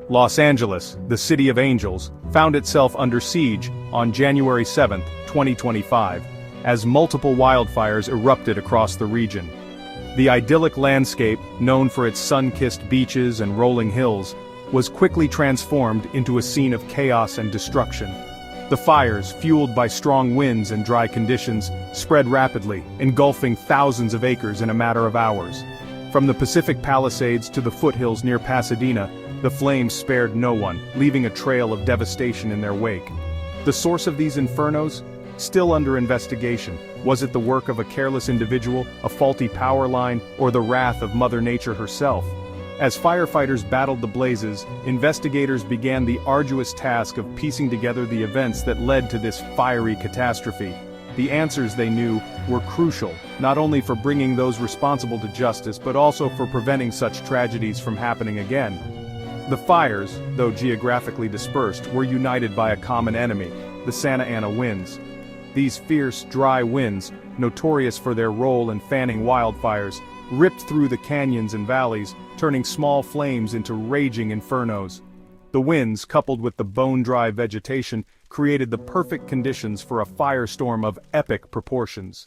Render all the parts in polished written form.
Los Angeles, the City of Angels, found itself under siege on January 7, 2025, as multiple wildfires erupted across the region. The idyllic landscape, known for its sun-kissed beaches and rolling hills, was quickly transformed into a scene of chaos and destruction. The fires, fueled by strong winds and dry conditions, spread rapidly, engulfing thousands of acres in a matter of hours. From the Pacific Palisades to the foothills near Pasadena, the flames spared no one, leaving a trail of devastation in their wake. The source of these infernos? Still under investigation. Was it the work of a careless individual, a faulty power line, or the wrath of Mother Nature herself? As firefighters battled the blazes, investigators began the arduous task of piecing together the events that led to this fiery catastrophe. The answers, they knew, were crucial, not only for bringing those responsible to justice but also for preventing such tragedies from happening again. The fires, though geographically dispersed, were united by a common enemy, the Santa Ana winds. These fierce, dry winds, notorious for their role in fanning wildfires, ripped through the canyons and valleys, turning small flames into raging infernos. The winds, coupled with the bone-dry vegetation, created the perfect conditions for a firestorm of epic proportions.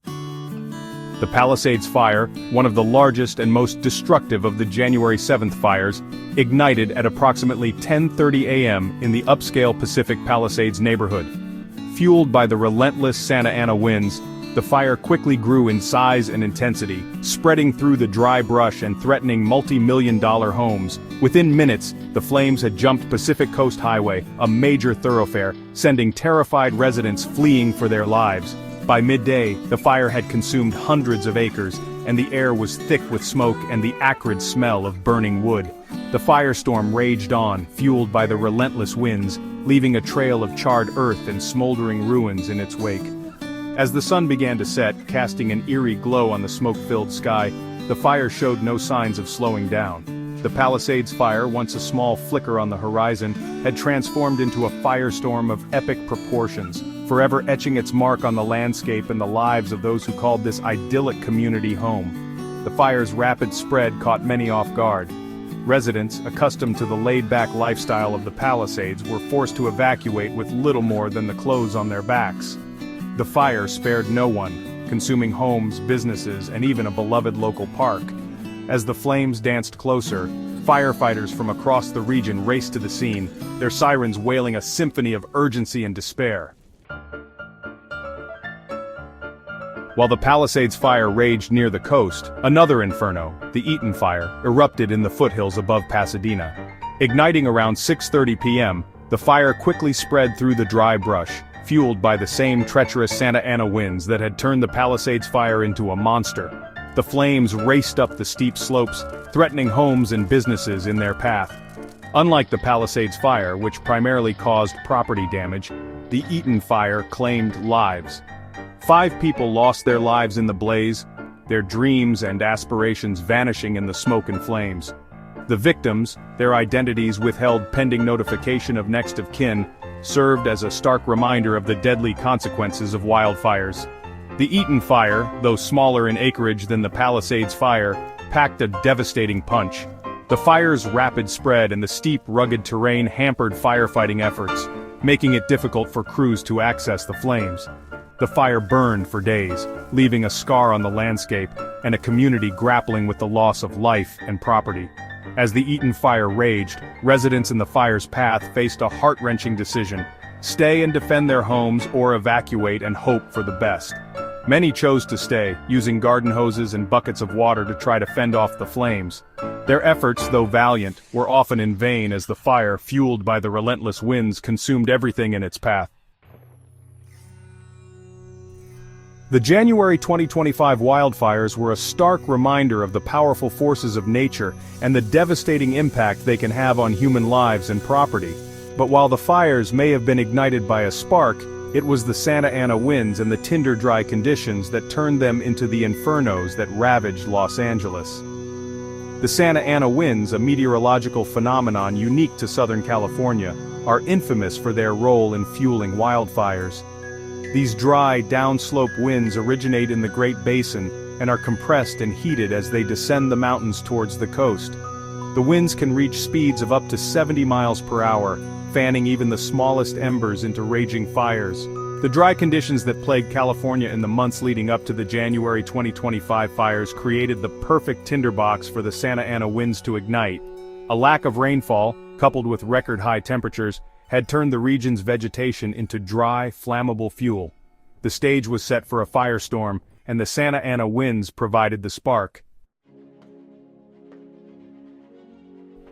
The Palisades Fire, one of the largest and most destructive of the January 7th fires, ignited at approximately 10:30 a.m. in the upscale Pacific Palisades neighborhood. Fueled by the relentless Santa Ana winds, the fire quickly grew in size and intensity, spreading through the dry brush and threatening multi-million-dollar homes. Within minutes, the flames had jumped Pacific Coast Highway, a major thoroughfare, sending terrified residents fleeing for their lives. By midday, the fire had consumed hundreds of acres, and the air was thick with smoke and the acrid smell of burning wood. The firestorm raged on, fueled by the relentless winds, leaving a trail of charred earth and smoldering ruins in its wake. As the sun began to set, casting an eerie glow on the smoke-filled sky, the fire showed no signs of slowing down. The Palisades Fire, once a small flicker on the horizon, had transformed into a firestorm of epic proportions, forever etching its mark on the landscape and the lives of those who called this idyllic community home. The fire's rapid spread caught many off guard. Residents, accustomed to the laid-back lifestyle of the Palisades, were forced to evacuate with little more than the clothes on their backs. The fire spared no one, consuming homes, businesses, and even a beloved local park. As the flames danced closer, firefighters from across the region raced to the scene, their sirens wailing a symphony of urgency and despair. While the Palisades Fire raged near the coast, another inferno, the Eaton Fire, erupted in the foothills above Pasadena. Igniting around 6:30 p.m., the fire quickly spread through the dry brush, fueled by the same treacherous Santa Ana winds that had turned the Palisades Fire into a monster. The flames raced up the steep slopes, threatening homes and businesses in their path. Unlike the Palisades Fire, which primarily caused property damage, the Eaton Fire claimed lives. 5 people lost their lives in the blaze, their dreams and aspirations vanishing in the smoke and flames. The victims, their identities withheld pending notification of next of kin, served as a stark reminder of the deadly consequences of wildfires. The Eaton Fire, though smaller in acreage than the Palisades Fire, packed a devastating punch. The fire's rapid spread and the steep, rugged terrain hampered firefighting efforts, making it difficult for crews to access the flames. The fire burned for days, leaving a scar on the landscape and a community grappling with the loss of life and property. As the Eaton Fire raged, residents in the fire's path faced a heart-wrenching decision: stay and defend their homes or evacuate and hope for the best. Many chose to stay, using garden hoses and buckets of water to try to fend off the flames. Their efforts, though valiant, were often in vain as the fire, fueled by the relentless winds, consumed everything in its path. The January 2025 wildfires were a stark reminder of the powerful forces of nature and the devastating impact they can have on human lives and property. But while the fires may have been ignited by a spark, it was the Santa Ana winds and the tinder-dry conditions that turned them into the infernos that ravaged Los Angeles. The Santa Ana winds, a meteorological phenomenon unique to Southern California, are infamous for their role in fueling wildfires. These dry, downslope winds originate in the Great Basin and are compressed and heated as they descend the mountains towards the coast. The winds can reach speeds of up to 70 miles per hour, fanning even the smallest embers into raging fires. The dry conditions that plagued California in the months leading up to the January 2025 fires created the perfect tinderbox for the Santa Ana winds to ignite. A lack of rainfall, coupled with record-high temperatures, had turned the region's vegetation into dry, flammable fuel. The stage was set for a firestorm, and the Santa Ana winds provided the spark.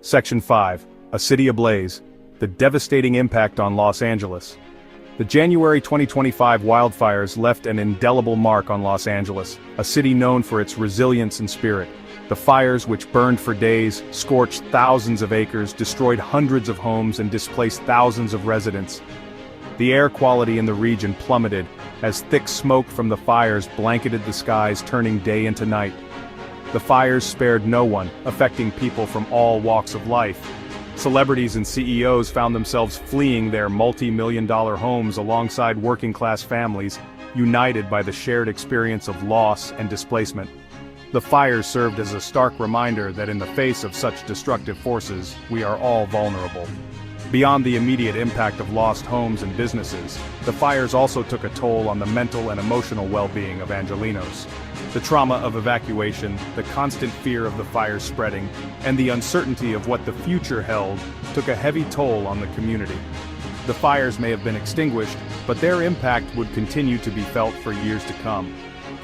Section 5. A City Ablaze. The devastating impact on Los Angeles. The January 2025 wildfires left an indelible mark on Los Angeles, a city known for its resilience and spirit. The fires, which burned for days, scorched thousands of acres, destroyed hundreds of homes, and displaced thousands of residents. The air quality in the region plummeted, as thick smoke from the fires blanketed the skies, turning day into night. The fires spared no one, affecting people from all walks of life. Celebrities and CEOs found themselves fleeing their multi-million-dollar homes alongside working-class families, united by the shared experience of loss and displacement. The fires served as a stark reminder that in the face of such destructive forces, we are all vulnerable. Beyond the immediate impact of lost homes and businesses, the fires also took a toll on the mental and emotional well-being of Angelenos. The trauma of evacuation, the constant fear of the fires spreading, and the uncertainty of what the future held took a heavy toll on the community. The fires may have been extinguished, but their impact would continue to be felt for years to come.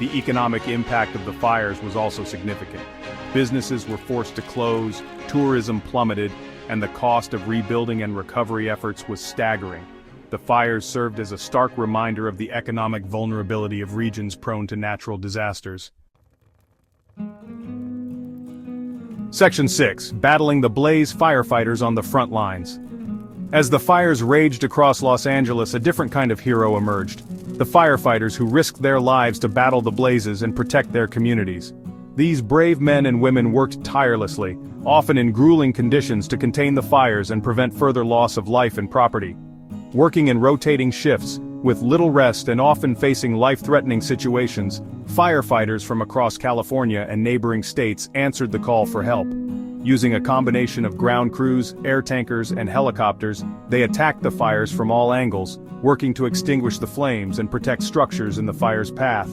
The economic impact of the fires was also significant. Businesses were forced to close, tourism plummeted, and the cost of rebuilding and recovery efforts was staggering. The fires served as a stark reminder of the economic vulnerability of regions prone to natural disasters. Section 6. Battling the blaze, firefighters on the front lines. As the fires raged across Los Angeles, a different kind of hero emerged. The firefighters who risked their lives to battle the blazes and protect their communities. These brave men and women worked tirelessly, often in grueling conditions, to contain the fires and prevent further loss of life and property. Working in rotating shifts, with little rest and often facing life-threatening situations, firefighters from across California and neighboring states answered the call for help. Using a combination of ground crews, air tankers, and helicopters, they attacked the fires from all angles, working to extinguish the flames and protect structures in the fire's path.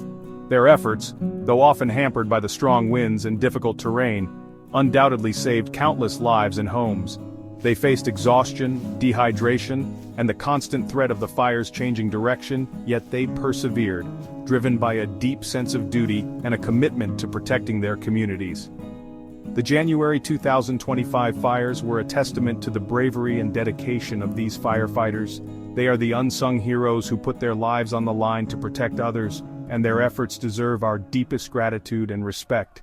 Their efforts, though often hampered by the strong winds and difficult terrain, undoubtedly saved countless lives and homes. They faced exhaustion, dehydration, and the constant threat of the fire's changing direction, yet they persevered, driven by a deep sense of duty and a commitment to protecting their communities. The January 2025 fires were a testament to the bravery and dedication of these firefighters. They are the unsung heroes who put their lives on the line to protect others, and their efforts deserve our deepest gratitude and respect.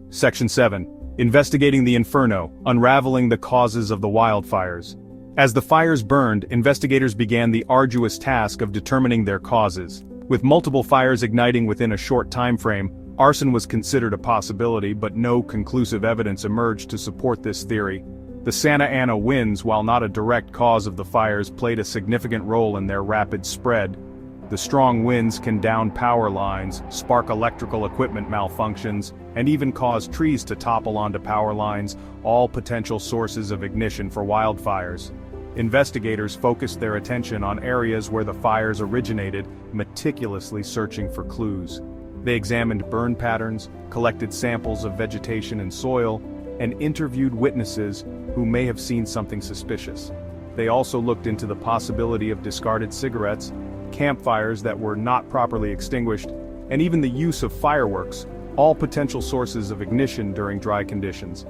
Section 7. Investigating the Inferno, unraveling the causes of the wildfires. As the fires burned, investigators began the arduous task of determining their causes. With multiple fires igniting within a short time frame, arson was considered a possibility, but no conclusive evidence emerged to support this theory. The Santa Ana winds, while not a direct cause of the fires, played a significant role in their rapid spread. The strong winds can down power lines, spark electrical equipment malfunctions, and even cause trees to topple onto power lines, all potential sources of ignition for wildfires. Investigators focused their attention on areas where the fires originated, meticulously searching for clues. They examined burn patterns, collected samples of vegetation and soil, and interviewed witnesses who may have seen something suspicious. They also looked into the possibility of discarded cigarettes, campfires that were not properly extinguished, and even the use of fireworks, all potential sources of ignition during dry conditions.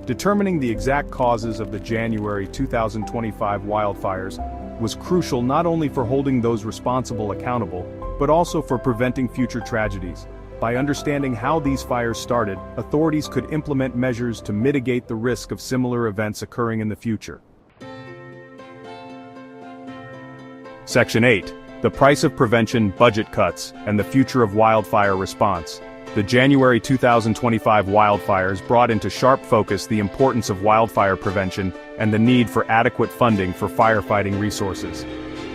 Determining the exact causes of the January 2025 wildfires was crucial not only for holding those responsible accountable, but also for preventing future tragedies. By understanding how these fires started, authorities could implement measures to mitigate the risk of similar events occurring in the future. Section 8. The Price of Prevention, Budget Cuts, and the Future of Wildfire Response. The January 2025 wildfires brought into sharp focus the importance of wildfire prevention and the need for adequate funding for firefighting resources.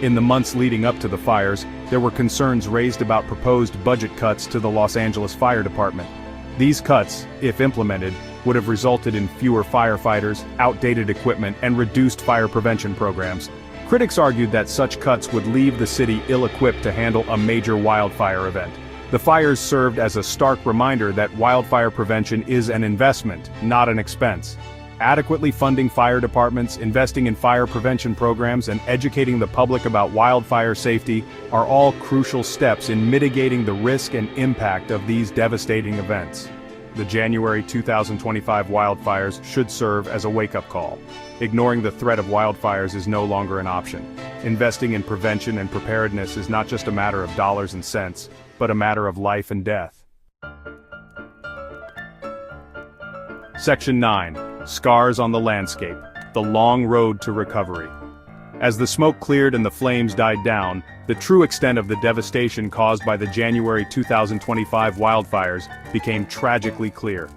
In the months leading up to the fires, there were concerns raised about proposed budget cuts to the Los Angeles Fire Department. These cuts, if implemented, would have resulted in fewer firefighters, outdated equipment, and reduced fire prevention programs. Critics argued that such cuts would leave the city ill-equipped to handle a major wildfire event. The fires served as a stark reminder that wildfire prevention is an investment, not an expense. Adequately funding fire departments, investing in fire prevention programs, and educating the public about wildfire safety are all crucial steps in mitigating the risk and impact of these devastating events. The January 2025 wildfires should serve as a wake-up call. Ignoring the threat of wildfires is no longer an option. Investing in prevention and preparedness is not just a matter of dollars and cents, but a matter of life and death. Section 9. Scars on the landscape. The long road to recovery. As the smoke cleared and the flames died down, the true extent of the devastation caused by the January 2025 wildfires became tragically clear.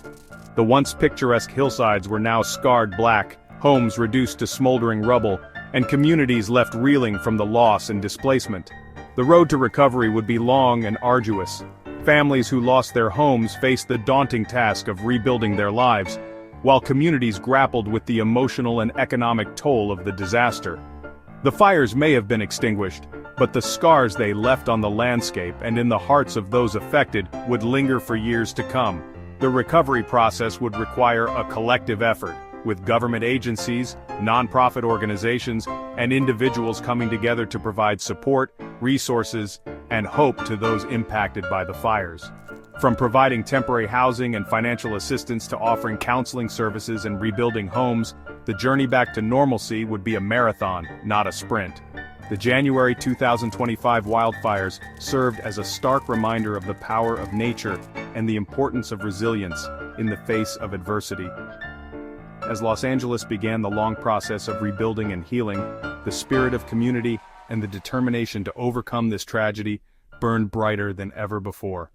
The once picturesque hillsides were now scarred black, homes reduced to smoldering rubble, and communities left reeling from the loss and displacement. The road to recovery would be long and arduous. Families who lost their homes faced the daunting task of rebuilding their lives, while communities grappled with the emotional and economic toll of the disaster. The fires may have been extinguished, but the scars they left on the landscape and in the hearts of those affected would linger for years to come. The recovery process would require a collective effort, with government agencies, nonprofit organizations, and individuals coming together to provide support, resources, and hope to those impacted by the fires. From providing temporary housing and financial assistance to offering counseling services and rebuilding homes, the journey back to normalcy would be a marathon, not a sprint. The January 2025 wildfires served as a stark reminder of the power of nature and the importance of resilience in the face of adversity. As Los Angeles began the long process of rebuilding and healing, the spirit of community and the determination to overcome this tragedy burned brighter than ever before.